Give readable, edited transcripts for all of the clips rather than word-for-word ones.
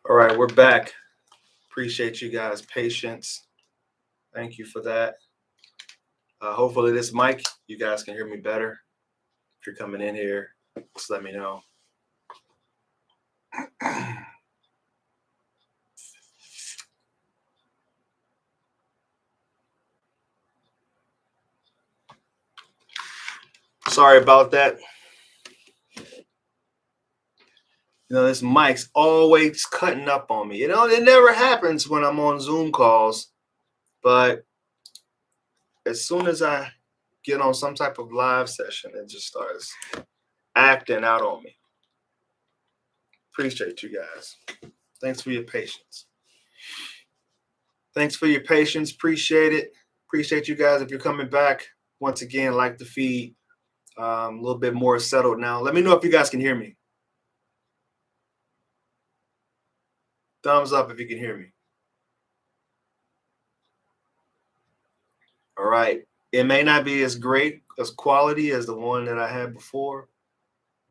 All right, we're back. Appreciate you guys' patience. Thank you for that. Hopefully, this mic, you guys can hear me better. If you're coming in here, just let me know. Sorry about that. This mic's always cutting up on me. It never happens when I'm on Zoom calls, but as soon as I get on some type of live session, it just starts acting out on me. Appreciate you guys. Thanks for your patience. Thanks for your patience. Appreciate it. Appreciate you guys. If you're coming back, once again, like the feed. A little bit more settled now. Let me know if you guys can hear me. Thumbs up if you can hear me. All right. It may not be as great as quality as the one that I had before,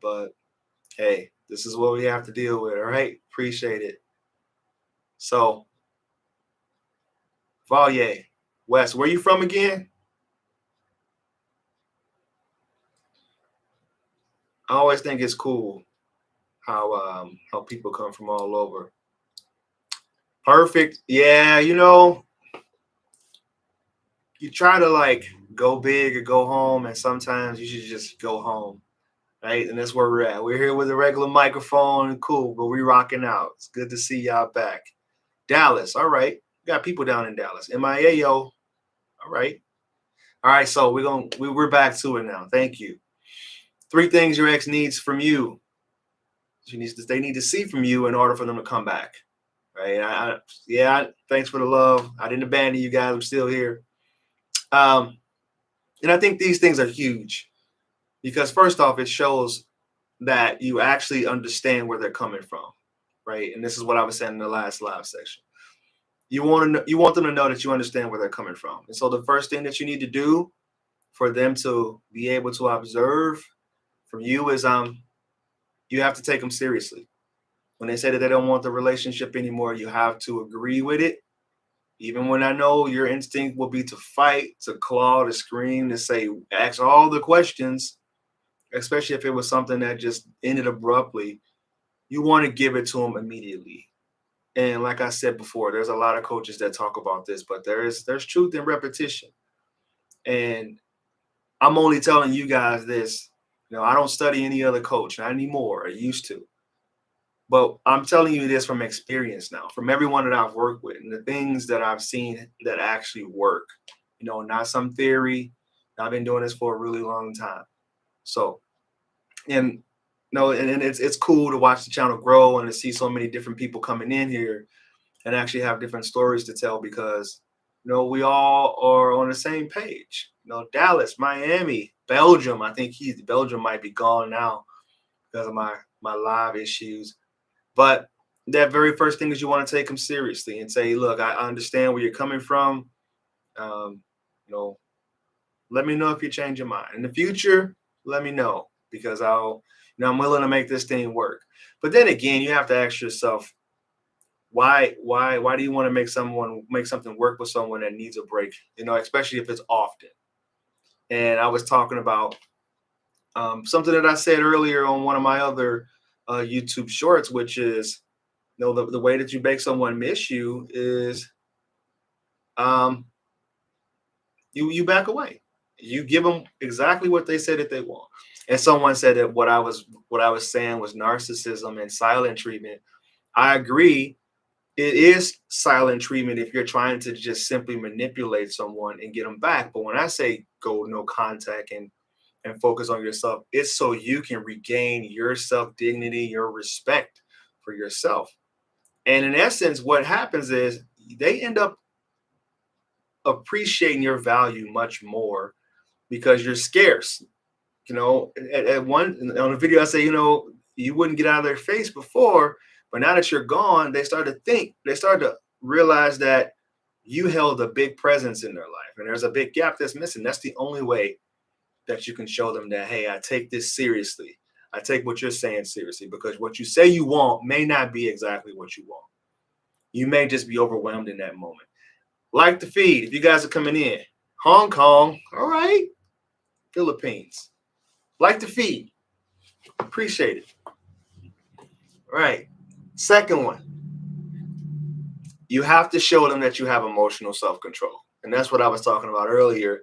but hey, this is what we have to deal with. All right. Appreciate it. So, Vallier, West, where you from again? I always think it's cool how people come from all over. Perfect. Yeah, you try to go big or go home, and sometimes you should just go home, right? And that's where we're at. We're here with a regular microphone, cool, but we rocking out. It's good to see y'all back. Dallas, all right. We got people down in Dallas. MIA, yo. All right. All right, so we're back to it now. Thank you. 3 things your ex needs from you. They need to see from you in order for them to come back. Right? Thanks for the love. I didn't abandon you guys. I'm still here. And I think these things are huge because first off, it shows that you actually understand where they're coming from, right? And this is what I was saying in the last live section. You want them to know that you understand where they're coming from. And so the first thing that you need to do for them to be able to observe from you is you have to take them seriously. When they say that they don't want the relationship anymore, you have to agree with it. Even when I know your instinct will be to fight, to claw, to scream, to say, ask all the questions, especially if it was something that just ended abruptly, you want to give it to them immediately. And like I said before, there's a lot of coaches that talk about this, but there's truth in repetition. And I'm only telling you guys this. I don't study any other coach, not anymore. I used to. But I'm telling you this from experience now, from everyone that I've worked with and the things that I've seen that actually work. Not some theory. I've been doing this for a really long time. So, and it's cool to watch the channel grow and to see so many different people coming in here and actually have different stories to tell because, we all are on the same page. Dallas, Miami, Belgium. I think Belgium might be gone now because of my live issues. But that very first thing is you want to take them seriously and say, look, I understand where you're coming from. Let me know if you change your mind. In the future, let me know because I'm willing to make this thing work. But then again, you have to ask yourself, why do you want to make something work with someone that needs a break? Especially if it's often. And I was talking about something that I said earlier on one of my other YouTube shorts, which is, the way that you make someone miss you is you back away. You give them exactly what they said that they want. And someone said that what I was saying was narcissism and silent treatment. I agree. It is silent treatment if you're trying to just simply manipulate someone and get them back. But when I say go no contact and focus on yourself, it's so you can regain your self-dignity, your respect for yourself. And in essence, what happens is they end up appreciating your value much more because you're scarce. At one on a video, I say, you wouldn't get out of their face before, but now that you're gone, they start to realize that you held a big presence in their life. And there's a big gap that's missing. That's the only way that you can show them that, hey, I take this seriously. I take what you're saying seriously because what you say you want may not be exactly what you want. You may just be overwhelmed in that moment. Like the feed, if you guys are coming in, Hong Kong, all right, Philippines. Like the feed, appreciate it. All right. Second one, you have to show them that you have emotional self-control. And that's what I was talking about earlier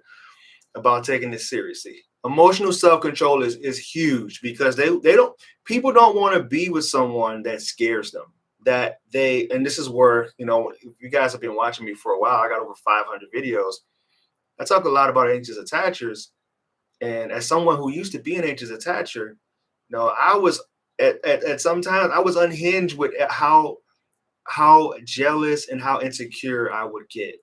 about taking this seriously. Emotional self-control is huge because they don't people don't want to be with someone that scares them. That they and this is where, if you guys have been watching me for a while, I got over 500 videos. I talk a lot about anxious attachers. And as someone who used to be an anxious attacher, I was at sometimes I was unhinged with how jealous and how insecure I would get.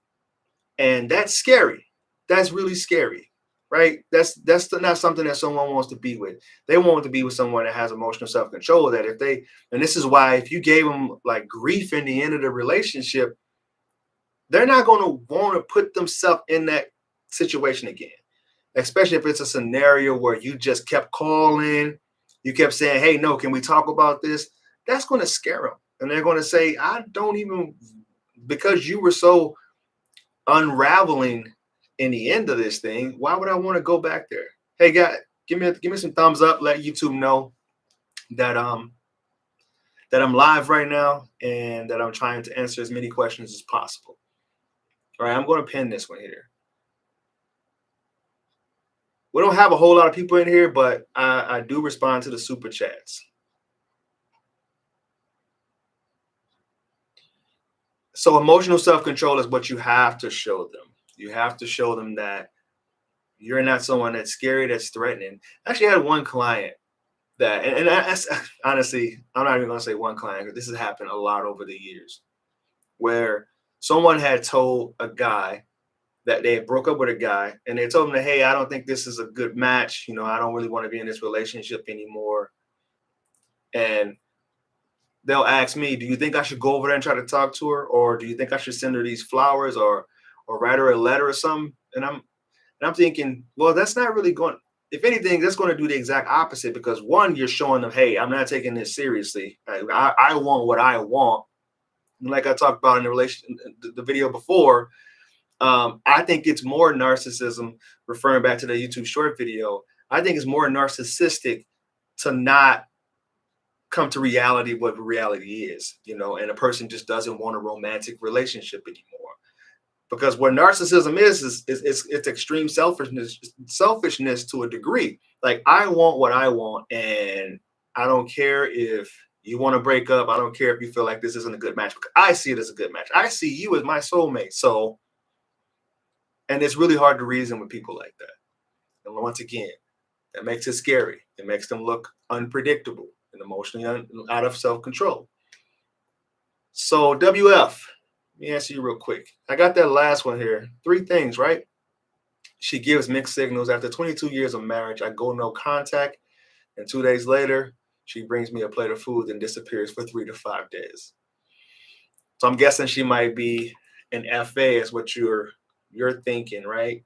And that's scary. That's really scary, right? That's not something that someone wants to be with. They want to be with someone that has emotional self-control. That if they, and this is why if you gave them like grief in the end of the relationship, they're not going to want to put themselves in that situation again. Especially if it's a scenario where you just kept calling, you kept saying, "Hey, no, can we talk about this?" That's going to scare them, and they're going to say, "I don't even," because you were so unraveling in the end of this thing. Why would I want to go back there? Hey, guys, give me some thumbs up. Let YouTube know that that I'm live right now and that I'm trying to answer as many questions as possible. All right, I'm going to pin this one here. We don't have a whole lot of people in here, but I do respond to the super chats. So emotional self-control is what you have to show them. You have to show them that you're not someone that's scary, that's threatening. I actually had one client that, and honestly, I'm not even going to say one client because this has happened a lot over the years, where someone had told a guy that they had broke up with a guy and they told him that, hey, I don't think this is a good match. I don't really want to be in this relationship anymore. And they'll ask me, do you think I should go over there and try to talk to her? Or do you think I should send her these flowers or write her a letter or something? And I'm thinking, well, that's not really going, if anything, that's going to do the exact opposite because one, you're showing them, hey, I'm not taking this seriously. I want what I want. And like I talked about in the video before, I think it's more narcissism, referring back to the YouTube short video. I think it's more narcissistic to not come to reality what reality is, and a person just doesn't want a romantic relationship anymore. Because what narcissism is it's extreme selfishness to a degree. Like I want what I want, and I don't care if you want to break up. I don't care if you feel like this isn't a good match because I see it as a good match. I see you as my soulmate. So, and it's really hard to reason with people like that. And once again, that makes it scary. It makes them look unpredictable and emotionally out of self-control. So WF, let me answer you real quick. I got that last one here. 3 things, right? She gives mixed signals. After 22 years of marriage, I go no contact. And 2 days later, she brings me a plate of food and disappears for 3 to 5 days. So I'm guessing she might be an FA is what you're thinking, right?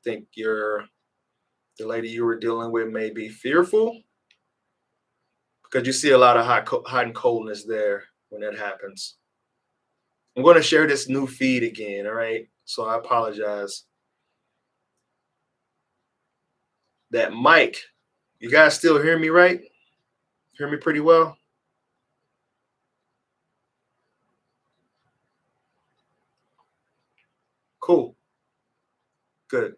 Think the lady you were dealing with may be fearful because you see a lot of hot and coldness there when that happens. I'm going to share this new feed again, all right? So I apologize. That mic, you guys still hear me, right? Hear me pretty well? Cool. Good.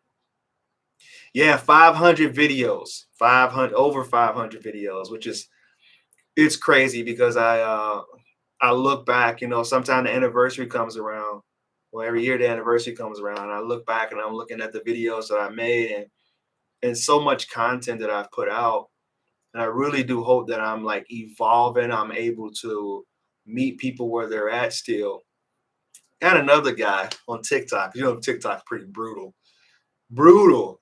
Yeah, 500 videos, over 500 videos, which is, it's crazy because I look back, sometime the anniversary comes around. Well, every year the anniversary comes around, and I look back and I'm looking at the videos that I made and so much content that I've put out. And I really do hope that I'm like evolving. I'm able to meet people where they're at still. And another guy on TikTok, TikTok's pretty brutal. Brutal.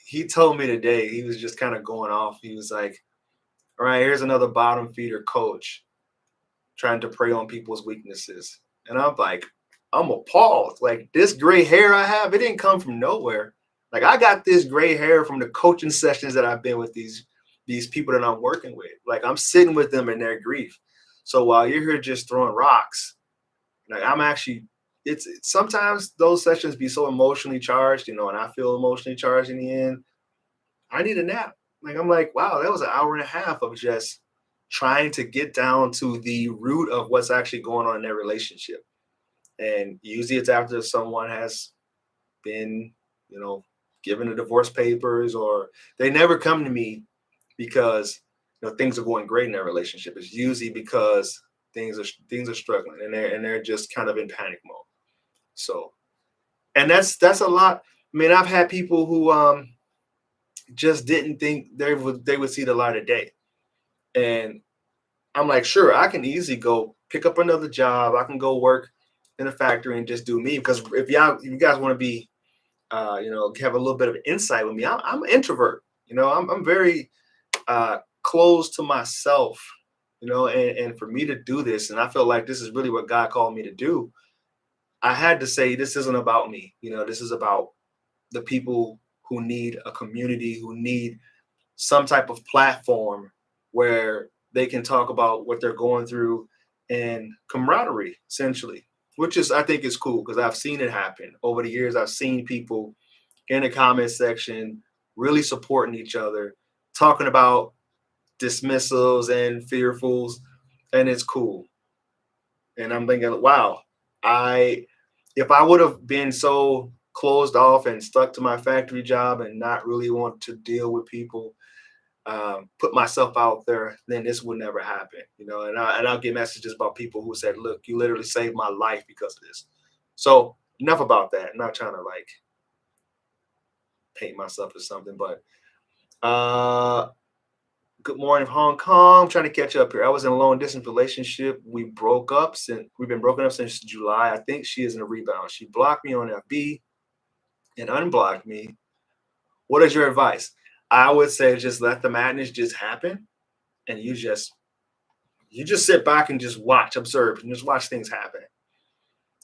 He told me today, he was just kind of going off. He was like, all right, here's another bottom feeder coach trying to prey on people's weaknesses. And I'm like, I'm appalled. Like this gray hair I have, it didn't come from nowhere. Like I got this gray hair from the coaching sessions that I've been with these people that I'm working with. Like I'm sitting with them in their grief. So while you're here just throwing rocks, Like I'm actually, it's sometimes those sessions be so emotionally charged, and I feel emotionally charged in the end. I need a nap. Like I'm like, wow, that was an hour and a half of just trying to get down to the root of what's actually going on in their relationship. And usually it's after someone has been, you know, given the divorce papers, or they never come to me because things are going great in their relationship. It's usually because things are struggling, and they're just kind of in panic mode. So, and that's a lot. I mean, I've had people who just didn't think they would see the light of day. And I'm like, sure, I can easily go pick up another job. I can go work in a factory and just do me. Because if you guys want to be, have a little bit of insight with me, I'm an introvert. I'm very closed to myself. And for me to do this, and I feel like this is really what God called me to do. I had to say this isn't about me. This is about the people who need a community, who need some type of platform where they can talk about what they're going through, and camaraderie, essentially, which is, I think, is cool because I've seen it happen over the years. I've seen people in the comment section really supporting each other, talking about dismissals and fearfuls, and it's cool. And I'm thinking, wow, I if I would have been so closed off and stuck to my factory job and not really want to deal with people, put myself out there, then this would never happen. And I'll get messages about people who said, "Look, you literally saved my life because of this." So enough about that. I'm not trying to like paint myself as something, but uh, good morning, Hong Kong. I'm trying to catch up here. I was in a long distance relationship. We've been broken up since July. I think she is in a rebound. She blocked me on FB and unblocked me. What is your advice? I would say just let the madness just happen, and you just sit back and just watch, observe, and just watch things happen.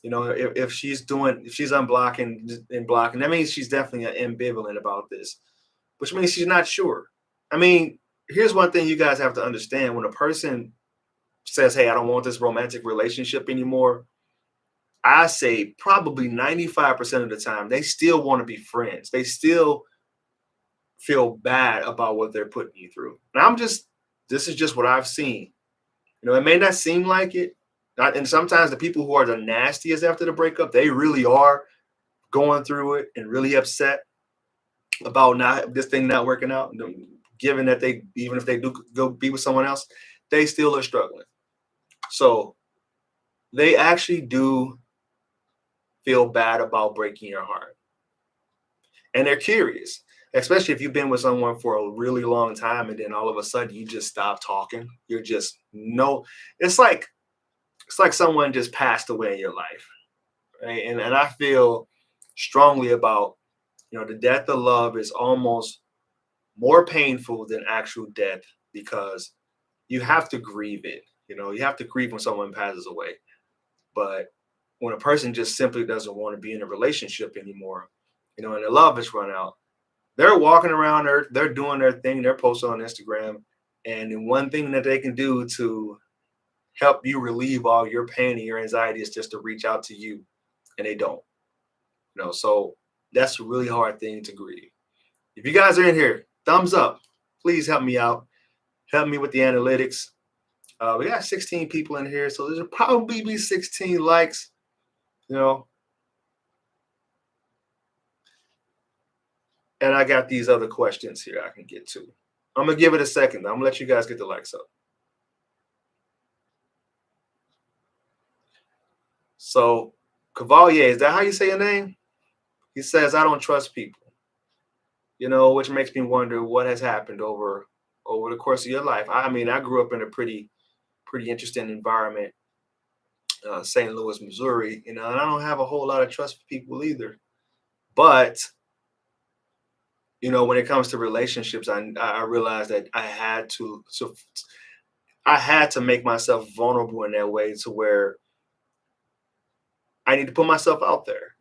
If she's unblocking and blocking, that means she's definitely ambivalent about this, which means she's not sure. I mean, here's one thing you guys have to understand: when a person says, "Hey, I don't want this romantic relationship anymore," I say probably 95% of the time they still want to be friends. They still feel bad about what they're putting you through. And this is just what I've seen. It may not seem like it. And sometimes the people who are the nastiest after the breakup, they really are going through it and really upset about not this thing not working out. Given that even if they do go be with someone else, they still are struggling. So they actually do feel bad about breaking your heart. And they're curious, especially if you've been with someone for a really long time and then all of a sudden you just stop talking. You're just no, it's like someone just passed away in your life. Right? And I feel strongly about, the death of love is almost more painful than actual death because you have to grieve it. You have to grieve when someone passes away. But when a person just simply doesn't want to be in a relationship anymore, and their love has run out, they're walking around, they're doing their thing, they're posting on Instagram. And the one thing that they can do to help you relieve all your pain and your anxiety is just to reach out to you. And they don't. So that's a really hard thing to grieve. If you guys are in here, thumbs up. Please help me out. Help me with the analytics. We got 16 people in here, so there'll probably be 16 likes. And I got these other questions here I can get to. I'm gonna give it a second. I'm gonna let you guys get the likes up. So Cavalier, is that how you say your name? He says, I don't trust people. Which makes me wonder what has happened over the course of your life. I mean, I grew up in a pretty interesting environment, St. Louis, Missouri, and I don't have a whole lot of trust for people either. But when it comes to relationships, I realized that I had to make myself vulnerable in that way to where I need to put myself out there.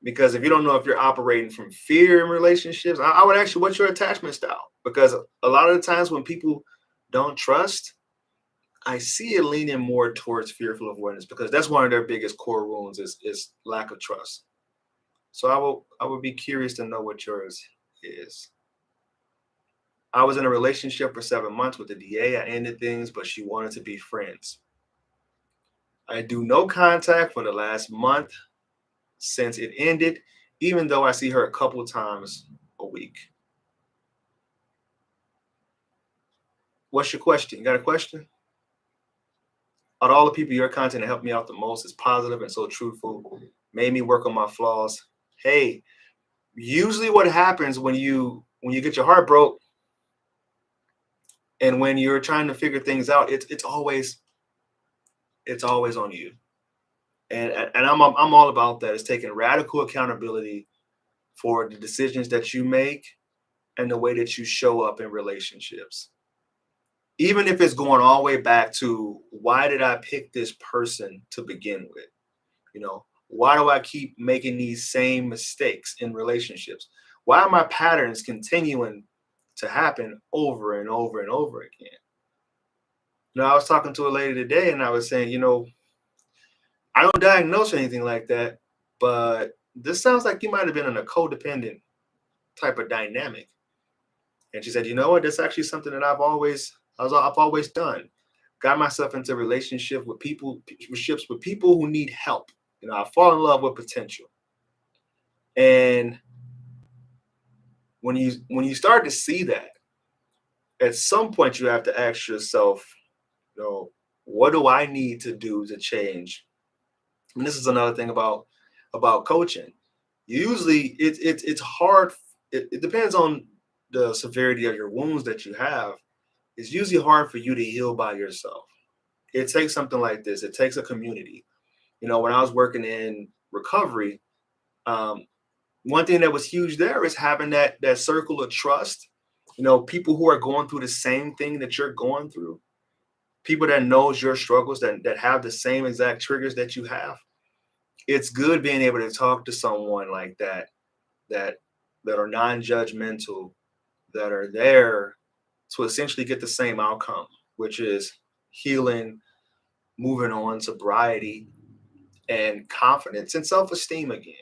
Because if you don't know if you're operating from fear in relationships, I would ask you, what's your attachment style? Because a lot of the times when people don't trust, I see it leaning more towards fearful avoidance because that's one of their biggest core wounds is lack of trust. So I would be curious to know what yours is. I was in a relationship for 7 months with the DA. I ended things, but she wanted to be friends. I do no contact for the last month since it ended, even though I see her a couple times a week. What's your question? You got a question? Out of all the people your content that helped me out the most is positive and so truthful, made me work on my flaws. Hey, usually what happens when you get your heart broke and when you're trying to figure things out, it's always on you. And I'm all about that. It's taking radical accountability for the decisions that you make and the way that you show up in relationships. Even if it's going all the way back to why did I pick this person to begin with? Why do I keep making these same mistakes in relationships? Why are my patterns continuing to happen over and over and over again? I was talking to a lady today and I was saying, I don't diagnose anything like that, but this sounds like you might have been in a codependent type of dynamic. And she said, you know what? That's actually something that I've always done. Got myself into relationships with people who need help. I fall in love with potential. And when you start to see that, at some point you have to ask yourself, what do I need to do to change? And this is another thing about coaching. Usually it's hard. It depends on the severity of your wounds that you have. It's usually hard for you to heal by yourself. It takes something like this. It takes a community. When I was working in recovery, um, one thing that was huge there is having that circle of trust. People who are going through the same thing that you're going through, people that knows your struggles, that have the same exact triggers that you have. It's good being able to talk to someone like that that are non-judgmental, that are there to essentially get the same outcome, which is healing, moving on, sobriety, and confidence and self-esteem again.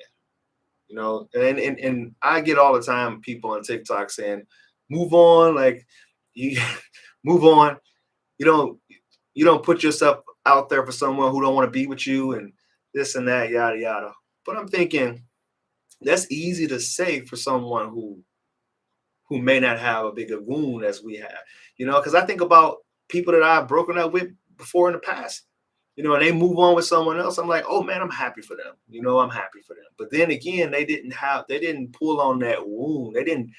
And I get all the time people on TikTok saying, move on, like you move on. You don't put yourself out there for someone who don't want to be with you and this and that, yada yada. But I'm thinking that's easy to say for someone who may not have a bigger wound as we have. Because I think about people that I've broken up with before in the past. And they move on with someone else. I'm like, oh man, I'm happy for them. I'm happy for them. But then again, they didn't pull on that wound. They didn't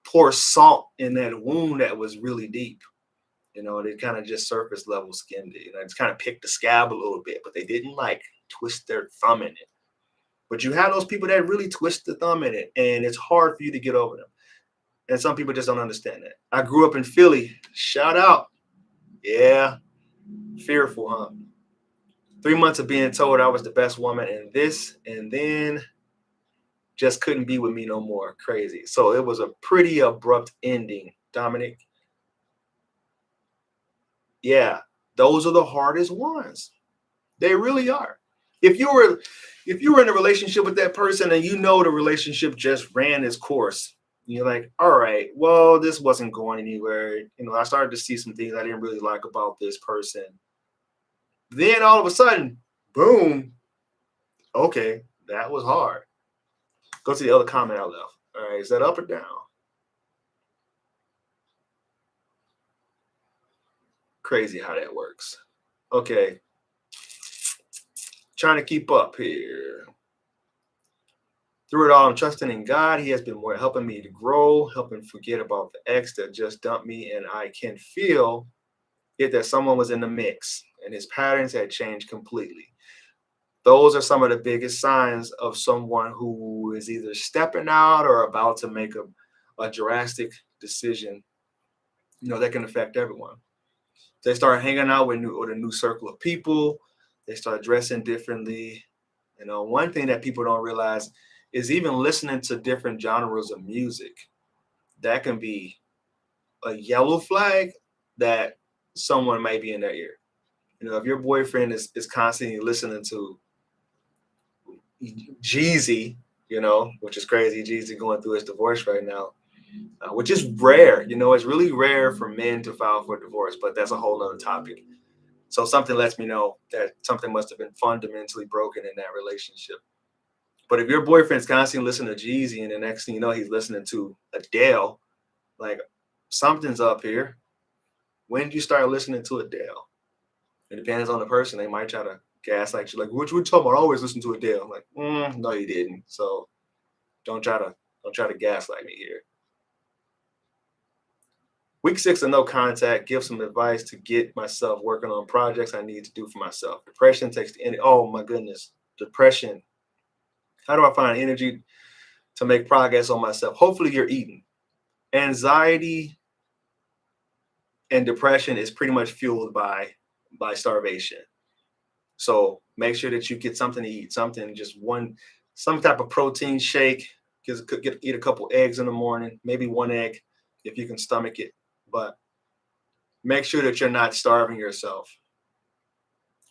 pour salt in that wound that was really deep. They kind of just surface level skinned it. It's kind of picked the scab a little bit, but they didn't like twist their thumb in it. But you have those people that really twist the thumb in it, and it's hard for you to get over them. And some people just don't understand that. I grew up in Philly. Shout out. Yeah. Fearful, huh? 3 months of being told I was the best woman in this, and then just couldn't be with me no more. Crazy. So it was a pretty abrupt ending, Dominic. Yeah, those are the hardest ones. They really are. If you were in a relationship with that person and the relationship just ran its course, you're like, all right, well, this wasn't going anywhere. I started to see some things I didn't really like about this person. Then all of a sudden, boom, okay, that was hard. Go to the other comment I left. All right, is that up or down? Crazy how that works. Okay. Trying to keep up here. Through it all, I'm trusting in God. He has been more helping me to grow, helping forget about the ex that just dumped me. And I can feel it that someone was in the mix and his patterns had changed completely. Those are some of the biggest signs of someone who is either stepping out or about to make a drastic decision, that can affect everyone. They start hanging out with a new circle of people. They start dressing differently. One thing that people don't realize is even listening to different genres of music. That can be a yellow flag that someone might be in their ear. If your boyfriend is constantly listening to Jeezy, which is crazy. Jeezy going through his divorce right now, which is rare. It's really rare for men to file for divorce, but that's a whole other topic. So something lets me know that something must have been fundamentally broken in that relationship. But if your boyfriend's constantly listening to Jeezy and the next thing you know, he's listening to Adele, like something's up here. When did you start listening to Adele? It depends on the person. They might try to gaslight you, like, what you talking about? I always listen to Adele. I'm like, no, you didn't. So don't try to gaslight me here. Week 6 of no contact. Give some advice to get myself working on projects I need to do for myself. Depression takes the energy. Oh my goodness, depression. How do I find energy to make progress on myself? Hopefully you're eating. Anxiety and depression is pretty much fueled by starvation. So make sure that you get something to eat, some type of protein shake. Eat a couple eggs in the morning, maybe one egg if you can stomach it. But make sure that you're not starving yourself,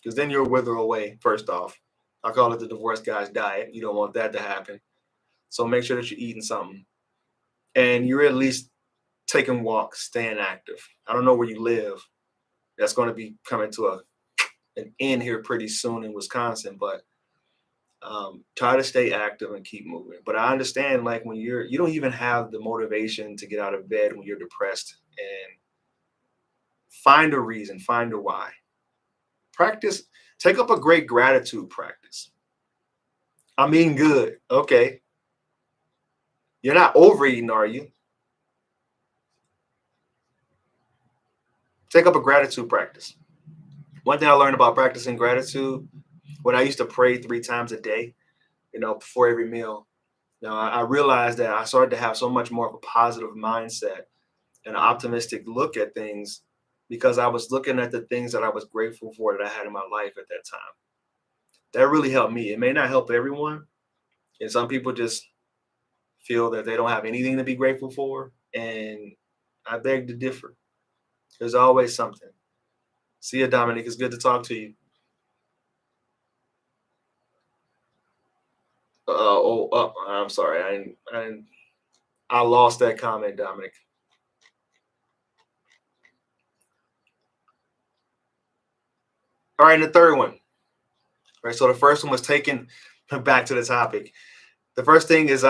because then you'll wither away. First off, I call it the divorce guy's diet. You don't want that to happen. So make sure that you're eating something, and you're at least taking walks, staying active. I don't know where you live. That's going to be coming to an end here pretty soon in Wisconsin, but try to stay active and keep moving. But I understand, like, when you don't even have the motivation to get out of bed when you're depressed, and find a reason, find a why. Practice, take up a great gratitude practice. I'm eating good. Okay. You're not overeating, are you? Take up a gratitude practice. One thing I learned about practicing gratitude, when I used to pray 3 times a day, before every meal, I realized that I started to have so much more of a positive mindset and an optimistic look at things, because I was looking at the things that I was grateful for that I had in my life at that time. That really helped me. It may not help everyone, and some people just feel that they don't have anything to be grateful for, and I beg to differ. There's always something. See you, Dominic. It's good to talk to you. I'm sorry. I lost that comment, Dominic. All right, and the third one. All right, so the first one was taken back to the topic. The first thing is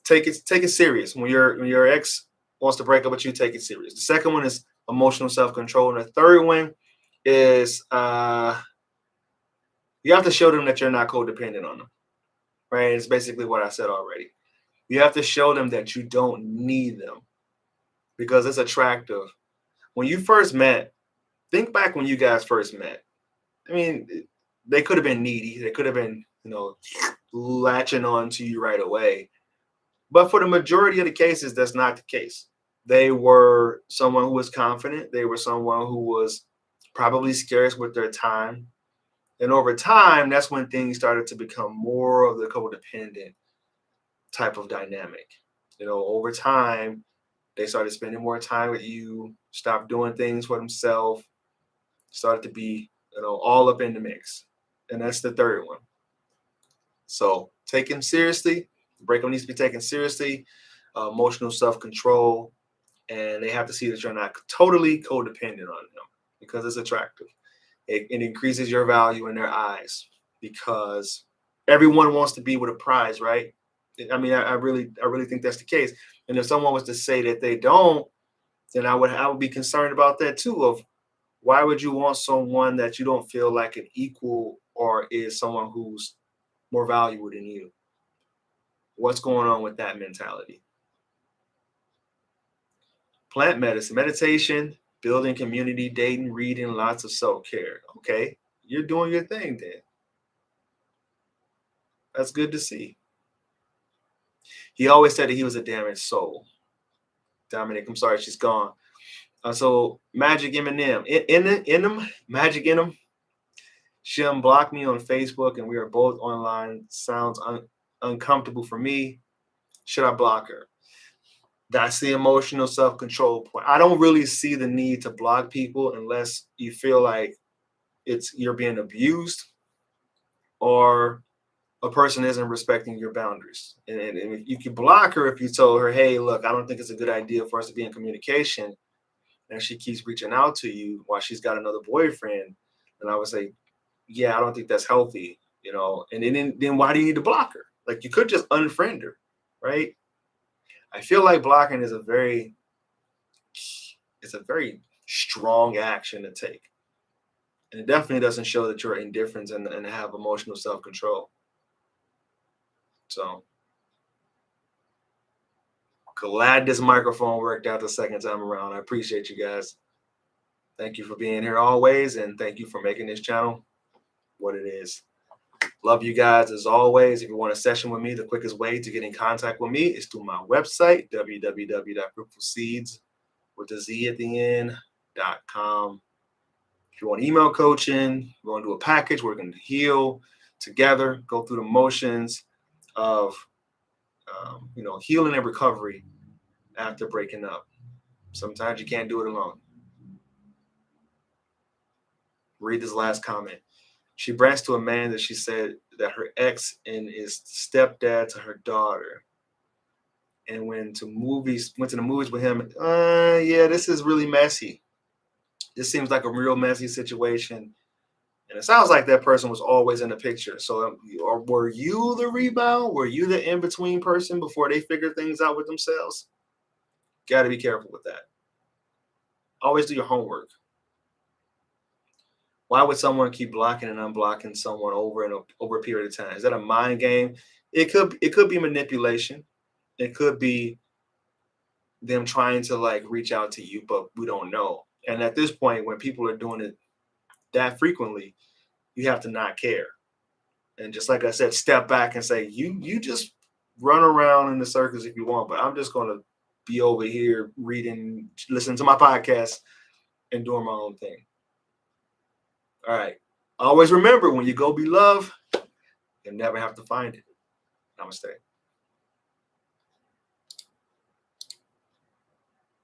take it serious. When your ex wants to break up with you, take it serious. The second one is emotional self-control, and the third one is you have to show them that you're not codependent on them. Right? It's basically what I said already. You have to show them that you don't need them, because it's attractive. When you first met, think back when you guys first met. I mean, they could have been needy. They could have been, latching on to you right away. But for the majority of the cases, that's not the case. They were someone who was confident. They were someone who was probably scarce with their time. And over time, that's when things started to become more of the codependent type of dynamic. Over time, they started spending more time with you, stopped doing things for themselves, started to be, all up in the mix. And that's the third one. So take them seriously. Breakup needs to be taken seriously. Emotional self-control, and they have to see that you're not totally codependent on them, because it's attractive. It increases your value in their eyes, because everyone wants to be with a prize, right? I mean, I really think that's the case. And if someone was to say that they don't, then I would be concerned about that too. Of why would you want someone that you don't feel like an equal, or is someone who's more valuable than you? What's going on with that mentality? Plant medicine, meditation, building community, dating, reading, lots of self-care. Okay, you're doing your thing then. That's good to see. He always said that he was a damaged soul. Dominic, I'm sorry, she's gone. So Magic Eminem, in him, Magic in him. She unblocked me on Facebook, and we are both online. Sounds uncomfortable for me. Should I block her? That's the emotional self-control point. I don't really see the need to block people unless you feel like you're being abused or a person isn't respecting your boundaries. And if you can block her if you told her, hey, look, I don't think it's a good idea for us to be in communication, and she keeps reaching out to you while she's got another boyfriend, then I would say, yeah, I don't think that's healthy, And then why do you need to block her? Like you could just unfriend her, right? I feel like blocking is a very strong action to take. And it definitely doesn't show that you're indifferent and have emotional self-control. So glad this microphone worked out the second time around. I appreciate you guys. Thank you for being here always, and thank you for making this channel what it is. Love you guys as always. If you want a session with me, the quickest way to get in contact with me is through my website, www.fruitfulseeds with a Z at the end.com. If you want email coaching, we're going to do a package. We're going to heal together, go through the motions of healing and recovery after breaking up. Sometimes you can't do it alone. Read this last comment. She branched to a man that she said that her ex and is stepdad to her daughter, and went to the movies with him. Yeah, this is really messy. This seems like a real messy situation, and it sounds like that person was always in the picture. So, or were you the rebound? Were you the in between person before they figured things out with themselves? Got to be careful with that. Always do your homework. Why would someone keep blocking and unblocking someone over a period of time? Is that a mind game? It could be manipulation. It could be them trying to like reach out to you, but we don't know. And at this point, when people are doing it that frequently, you have to not care. And just like I said, step back and say, you just run around in the circles if you want, but I'm just gonna be over here reading, listening to my podcast and doing my own thing. All right. Always remember, when you go be loved, you'll never have to find it. Namaste.